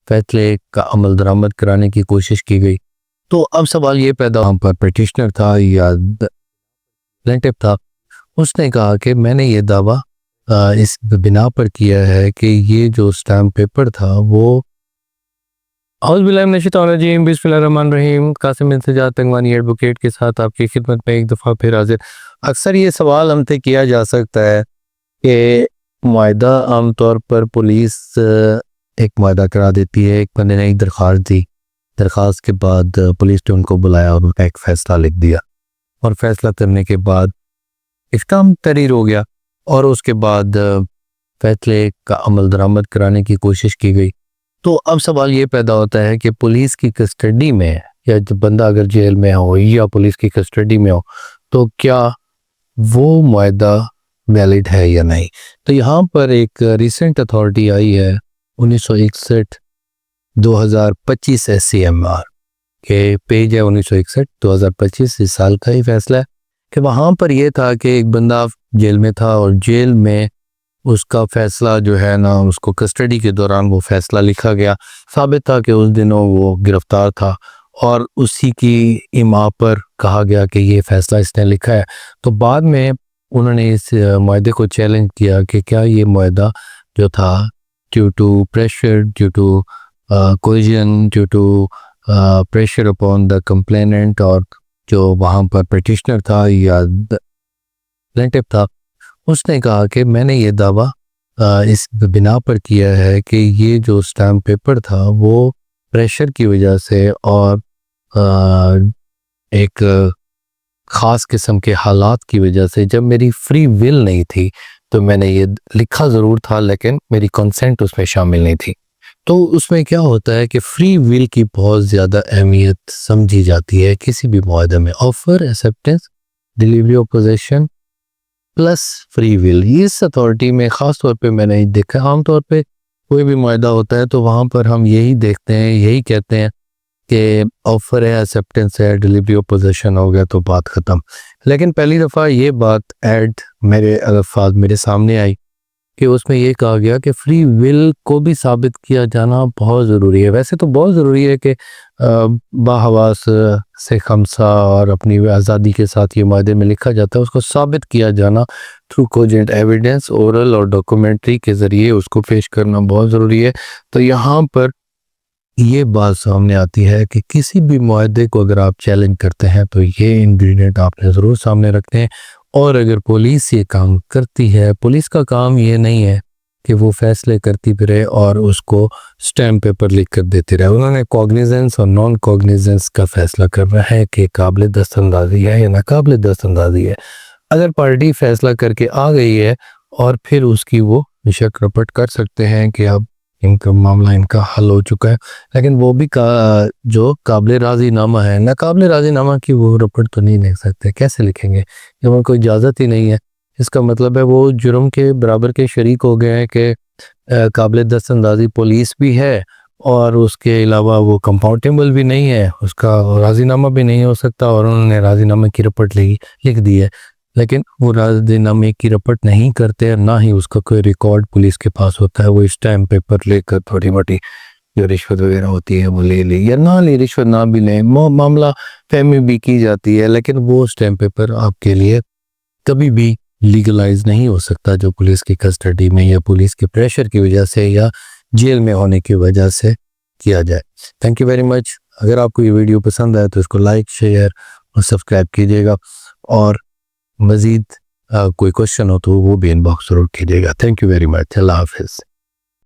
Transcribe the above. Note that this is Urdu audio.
فیصلے کا عمل درآمد کرانے کی کوشش کی گئی۔ تو اب سوال یہ پیدا ہوا پر پٹیشنر تھا یا پلینٹف تھا، اس نے کہا کہ میں نے یہ دعویٰ اس بنا پر کیا ہے کہ یہ جو اسٹیمپ پیپر تھا وہ اعوذ باللہ من الشیطان الرجیم، بسم اللہ الرحمن الرحیم، قاسم بن سجاد تنگوانی ایڈوکیٹ کے ساتھ آپ کی خدمت میں ایک دفعہ پھر حاضر۔ اکثر یہ سوال ہم سے کیا جا سکتا ہے کہ معاہدہ عام طور پر پولیس ایک معاہدہ کرا دیتی ہے، ایک بندے نے ایک درخواست دی، درخواست کے بعد پولیس نے ان کو بلایا اور ان کا ایک فیصلہ لکھ دیا، اور فیصلہ کرنے کے بعد اس کا تحریر ہو گیا، اور اس کے بعد فیصلے کا عمل درآمد کرانے کی کوشش کی گئی۔ تو اب سوال یہ پیدا ہوتا ہے کہ پولیس کی کسٹڈی میں، یا جب بندہ اگر جیل میں ہو یا پولیس کی کسٹڈی میں ہو، تو کیا وہ معاہدہ ویلڈ ہے یا نہیں۔ تو یہاں پر ایک ریسنٹ اتھارٹی آئی ہے 1961 2025 SCMR کے پیج ہے 1961 2025، اس سال کا ہی فیصلہ ہے کہ وہاں پر یہ تھا کہ ایک بندہ جیل میں تھا، اور جیل میں اس کا فیصلہ جو ہے نا، اس کو کسٹڈی کے دوران وہ فیصلہ لکھا گیا، ثابت تھا کہ اس دنوں وہ گرفتار تھا، اور اسی کی اماء پر کہا گیا کہ یہ فیصلہ اس نے لکھا ہے۔ تو بعد میں انہوں نے اس معاہدے کو چیلنج کیا کہ کیا یہ معاہدہ جو تھا due to pressure, due to coercion, due to pressure upon the complainant, اور جو وہاں پر پٹیشنر تھا یا پلینٹف تھا، اس نے کہا کہ میں نے یہ دعویٰ اس بنا پر کیا ہے کہ یہ جو اسٹیمپ پیپر تھا وہ پریشر کی وجہ سے اور ایک خاص قسم کے حالات کی وجہ سے، جب میری فری ول نہیں تھی تو میں نے یہ لکھا ضرور تھا لیکن میری کنسنٹ اس میں شامل نہیں تھی۔ تو اس میں کیا ہوتا ہے کہ فری ول کی بہت زیادہ اہمیت سمجھی جاتی ہے کسی بھی معاہدے میں، offer, acceptance, delivery of position plus free will. اس اتھارٹی میں خاص طور پہ میں نے دیکھا، عام طور پہ کوئی بھی معاہدہ ہوتا ہے تو وہاں پر ہم یہی دیکھتے ہیں، یہی کہتے ہیں کہ آفر ہے، ایکسیپٹنس ہے، ڈیلیوری آف پوزیشن ہو گیا تو بات ختم۔ لیکن پہلی دفعہ یہ بات ایڈ میرے الفاظ میرے سامنے آئی کہ اس میں یہ کہا گیا کہ فری ول کو بھی ثابت کیا جانا بہت ضروری ہے۔ ویسے تو بہت ضروری ہے کہ باحواس سے خمسہ اور اپنی آزادی کے ساتھ یہ معاہدے میں لکھا جاتا ہے، اس کو ثابت کیا جانا تھرو کوجنٹ ایویڈنس، اورل اور ڈاکومنٹری کے ذریعے اس کو پیش کرنا بہت ضروری ہے۔ تو یہاں پر یہ بات سامنے آتی ہے کہ کسی بھی معاہدے کو اگر آپ چیلنج کرتے ہیں تو یہ انگریڈینٹ آپ نے ضرور سامنے رکھنے ہیں۔ اور اگر پولیس یہ کام کرتی ہے، پولیس کا کام یہ نہیں ہے کہ وہ فیصلے کرتی پھرے اور اس کو سٹیمپ پیپر لکھ کر دیتے رہے۔ انہوں نے کوگنیزنس اور نان کوگنیزنس کا فیصلہ کرنا ہے کہ قابل دست اندازی ہے یا ناقابل دست اندازی ہے۔ اگر پارٹی فیصلہ کر کے آ گئی ہے اور پھر اس کی وہ شک رپٹ کر سکتے ہیں کہ اب ان کا معاملہ ان کا حل ہو چکا ہے، لیکن وہ بھی جو قابل راضی نامہ ہے، ناقابل راضی نامہ کی وہ رپٹ تو نہیں لکھ سکتے۔ کیسے لکھیں گے جب ان کو اجازت ہی نہیں ہے؟ اس کا مطلب ہے وہ جرم کے برابر کے شریک ہو گئے ہیں کہ قابل دست اندازی پولیس بھی ہے اور اس کے علاوہ وہ کمپاؤنٹیبل بھی نہیں ہے، اس کا راضی نامہ بھی نہیں ہو سکتا، اور انہوں نے راضی نامے کی رپٹ لکھ دی ہے، لیکن وہ راضی نامے کی رپٹ نہیں کرتے، نہ ہی اس کا کوئی ریکارڈ پولیس کے پاس ہوتا ہے۔ وہ اسٹیمپ پیپر لے کر تھوڑی موٹی جو رشوت وغیرہ ہوتی ہے وہ لے لی یا نہ لی، رشوت نہ بھی لیں، معاملہ فہمی بھی کی جاتی ہے، لیکن وہ اسٹیمپ پیپر آپ کے لیے کبھی بھی لیگلائز نہیں ہو سکتا جو پولیس کی کسٹڈی میں یا پولیس کے پریشر کی وجہ سے یا جیل میں ہونے کی وجہ سے کیا جائے۔ تھینک یو ویری مچ۔ اگر آپ کو یہ ویڈیو پسند آئے تو اس کو لائک، شیئر اور سبسکرائب کیجیے گا، اور مزید کوئی کوشچن ہو تو وہ بھی ان باکس ضرور کیجیے گا۔ Thank you very much. اللہ حافظ۔